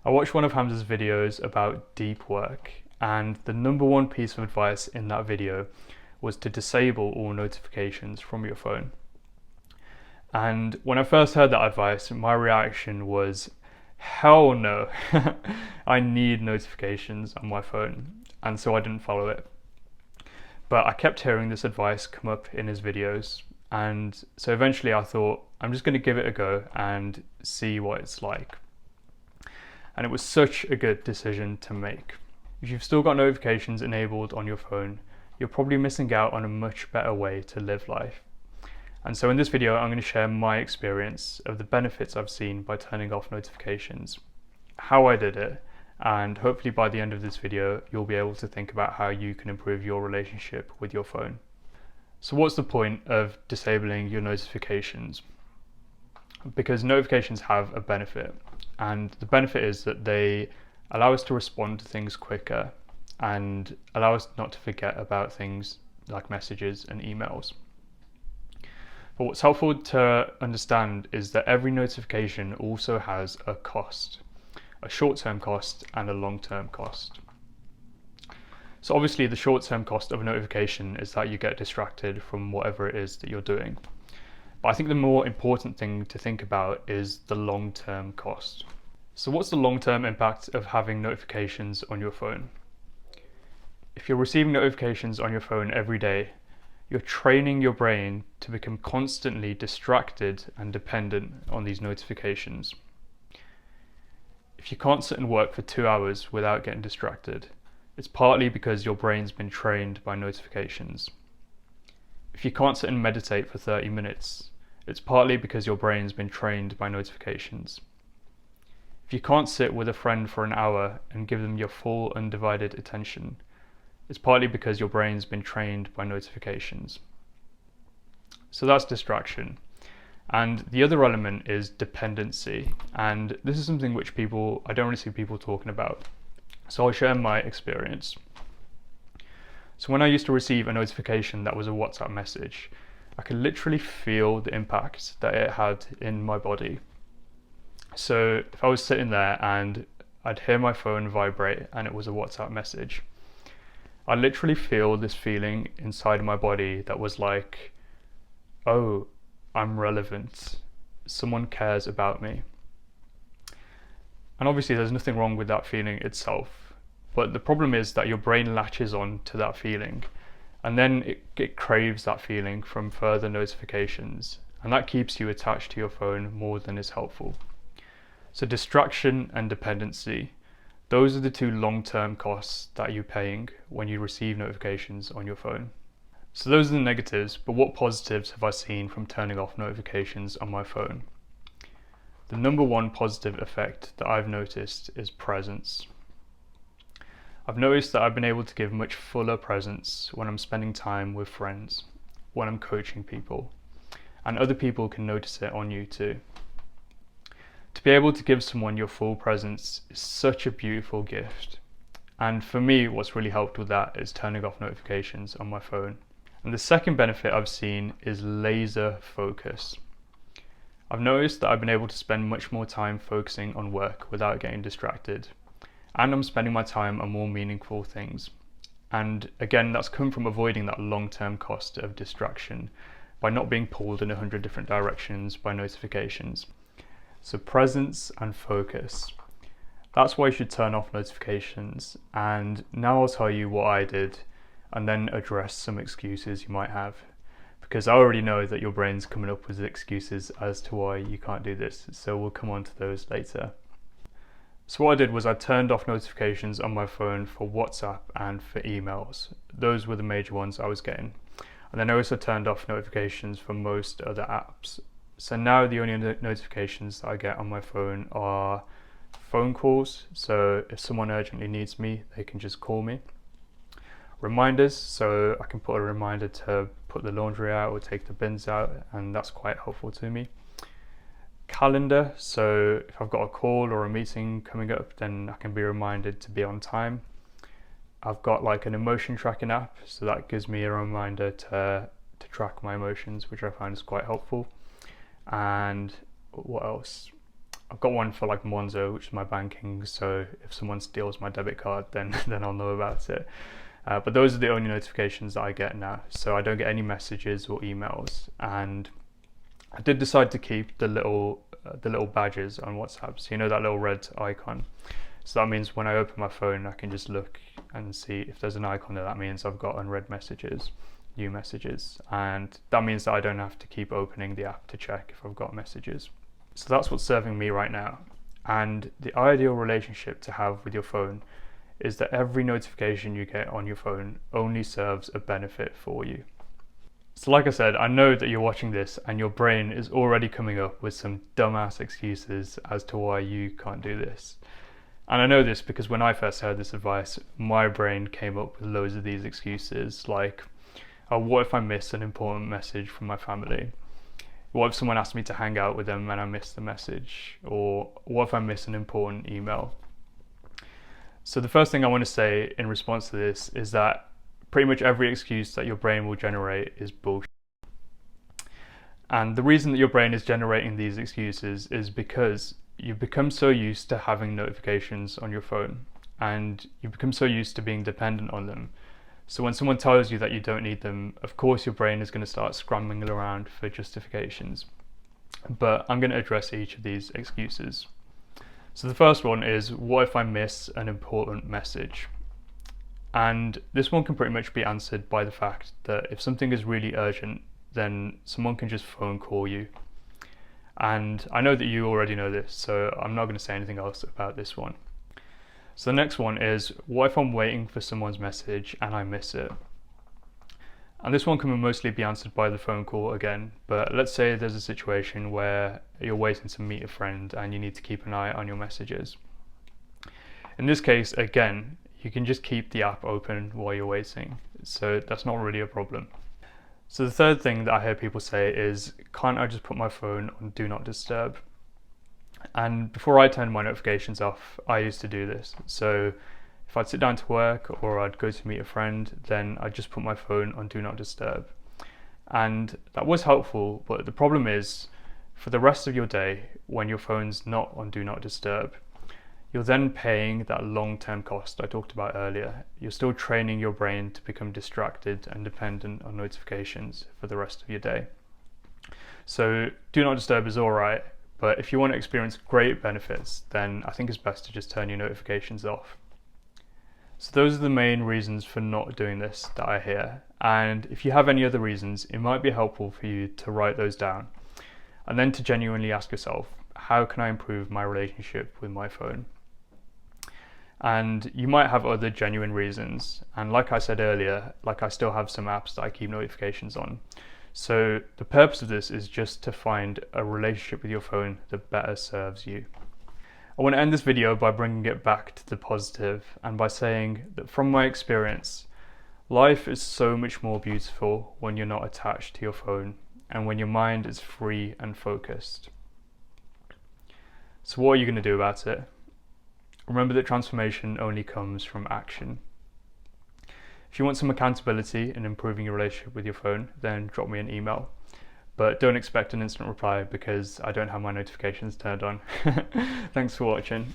I watched one of Hamza's videos about deep work, and the number one piece of advice in that video was to disable all notifications from your phone. And when I first heard that advice, my reaction was, hell no, I need notifications on my phone, and so I didn't follow it. But I kept hearing this advice come up in his videos, and so eventually I thought, I'm just going to give it a go and see what it's like. And it was such a good decision to make. If you've still got notifications enabled on your phone, you're probably missing out on a much better way to live life. And so in this video, I'm going to share my experience of the benefits I've seen by turning off notifications, how I did it, and hopefully by the end of this video, you'll be able to think about how you can improve your relationship with your phone. So what's the point of disabling your notifications? Because notifications have a benefit, and the benefit is that they allow us to respond to things quicker and allow us not to forget about things like messages and emails. But what's helpful to understand is that every notification also has a cost, a short-term cost and a long-term cost. So obviously the short-term cost of a notification is that you get distracted from whatever it is that you're doing. But I think the more important thing to think about is the long-term cost. So what's the long-term impact of having notifications on your phone? If you're receiving notifications on your phone every day, you're training your brain to become constantly distracted and dependent on these notifications. If you can't sit and work for 2 hours without getting distracted, it's partly because your brain's been trained by notifications. If you can't sit and meditate for 30 minutes, it's partly because your brain's been trained by notifications. If you can't sit with a friend for an hour and give them your full undivided attention, it's partly because your brain's been trained by notifications. So that's distraction. And the other element is dependency. And this is something which I don't really see people talking about. So I'll share my experience. So when I used to receive a notification that was a WhatsApp message, I could literally feel the impact that it had in my body. So if I was sitting there and I'd hear my phone vibrate and it was a WhatsApp message, I literally feel this feeling inside my body that was like, oh, I'm relevant. Someone cares about me. And obviously there's nothing wrong with that feeling itself. But the problem is that your brain latches on to that feeling, and then it craves that feeling from further notifications. And that keeps you attached to your phone more than is helpful. So distraction and dependency, those are the two long-term costs that you're paying when you receive notifications on your phone. So those are the negatives, but what positives have I seen from turning off notifications on my phone? The number one positive effect that I've noticed is presence. I've noticed that I've been able to give much fuller presence when I'm spending time with friends, when I'm coaching people, and other people can notice it on you too. To be able to give someone your full presence is such a beautiful gift. And for me, what's really helped with that is turning off notifications on my phone. And the second benefit I've seen is laser focus. I've noticed that I've been able to spend much more time focusing on work without getting distracted. And I'm spending my time on more meaningful things. And again, that's come from avoiding that long-term cost of distraction by not being pulled in 100 different directions by notifications. So presence and focus. That's why you should turn off notifications. And now I'll tell you what I did and then address some excuses you might have. Because I already know that your brain's coming up with excuses as to why you can't do this. So we'll come on to those later. So what I did was I turned off notifications on my phone for WhatsApp and for emails. Those were the major ones I was getting. And then I also turned off notifications for most other apps. So now the only notifications that I get on my phone are phone calls. So if someone urgently needs me, they can just call me. Reminders, so I can put a reminder to put the laundry out or take the bins out, and that's quite helpful to me. Calendar, so if I've got a call or a meeting coming up, then I can be reminded to be on time. I've got like an emotion tracking app, so that gives me a reminder to track my emotions, which I find is quite helpful. And what else? I've got one for like Monzo, which is my banking, so if someone steals my debit card, then I'll know about it. But those are the only notifications that I get now, so I don't get any messages or emails. And I did decide to keep the little badges on WhatsApp, so you know that little red icon. So that means when I open my phone, I can just look and see if there's an icon there. That means I've got unread messages, new messages, and that means that I don't have to keep opening the app to check if I've got messages. So that's what's serving me right now. And the ideal relationship to have with your phone is that every notification you get on your phone only serves a benefit for you. So like I said, I know that you're watching this and your brain is already coming up with some dumbass excuses as to why you can't do this. And I know this because when I first heard this advice, my brain came up with loads of these excuses like, oh, what if I miss an important message from my family? What if someone asked me to hang out with them and I miss the message? Or what if I miss an important email? So the first thing I want to say in response to this is that pretty much every excuse that your brain will generate is bullshit. And the reason that your brain is generating these excuses is because you've become so used to having notifications on your phone and you've become so used to being dependent on them. So when someone tells you that you don't need them, of course your brain is going to start scrambling around for justifications. But I'm going to address each of these excuses. So the first one is, what if I miss an important message? And this one can pretty much be answered by the fact that if something is really urgent, then someone can just phone call you. And I know that you already know this, so I'm not going to say anything else about this one. So the next one is, what if I'm waiting for someone's message and I miss it? And this one can mostly be answered by the phone call again, but let's say there's a situation where you're waiting to meet a friend and you need to keep an eye on your messages. In this case, again, you can just keep the app open while you're waiting, so that's not really a problem. So the third thing that I hear people say is, can't I just put my phone on Do Not Disturb? And before I turned my notifications off, I used to do this. So if I'd sit down to work or I'd go to meet a friend, then I'd just put my phone on Do Not Disturb. And that was helpful, but the problem is, for the rest of your day, when your phone's not on Do Not Disturb, you're then paying that long-term cost I talked about earlier. You're still training your brain to become distracted and dependent on notifications for the rest of your day. So Do Not Disturb is all right, but if you want to experience great benefits, then I think it's best to just turn your notifications off. So those are the main reasons for not doing this that I hear. And if you have any other reasons, it might be helpful for you to write those down and then to genuinely ask yourself, how can I improve my relationship with my phone? And you might have other genuine reasons. And like I said earlier, I still have some apps that I keep notifications on. So the purpose of this is just to find a relationship with your phone that better serves you. I want to end this video by bringing it back to the positive and by saying that from my experience, life is so much more beautiful when you're not attached to your phone and when your mind is free and focused. So what are you going to do about it? Remember that transformation only comes from action. If you want some accountability in improving your relationship with your phone, then drop me an email. But don't expect an instant reply because I don't have my notifications turned on. Thanks for watching.